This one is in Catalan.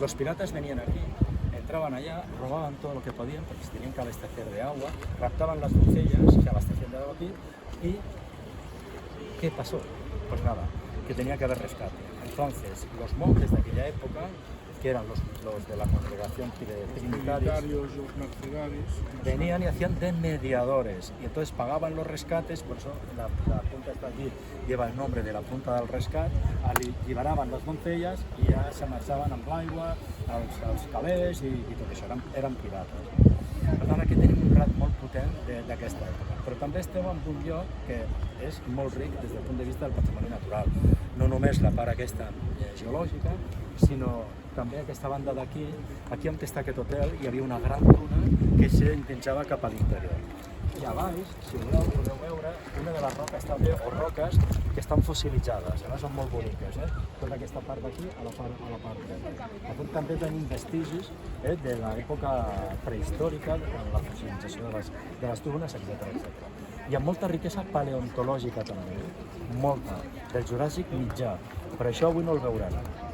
Los piratas venían aquí, entraban allá, robaban todo lo que podían porque se tenían que abastecer de agua, raptaban las doncellas, se abastecían de agua aquí y ¿qué pasó? Pues nada, que tenía que haber rescate. Entonces, los monjes de aquella época, que eran los de la congregación de trinitarios, Los mercenarios. venían y hacían de mediadores y entonces pagaban los rescates, por eso la punta está aquí, lleva el nombre de la punta del rescat, alliberaven les donzelles i ja se marxaven amb l'aigua, els calés i tot això, eren pirates. Per tant, aquí tenim un rat molt potent d'aquesta època, però també estem en un lloc que és molt ric des del punt de vista del patrimoni natural. No només la part aquesta geològica, sinó també aquesta banda d'aquí, aquí on està aquest hotel, hi havia una gran duna que s'endinsava cap a l'interior. I a baix, si voleu, podeu veure una de les roques també, o roques, que estan fossilitzades, són molt boniques, tota aquesta part d'aquí a la part dreta. Aquí també tenim vestigis de l'època prehistòrica, amb la fossilització de les dunes, etc. Hi ha molta riquesa paleontològica també, molta, del Juràssic mitjà, però això avui no el veurem.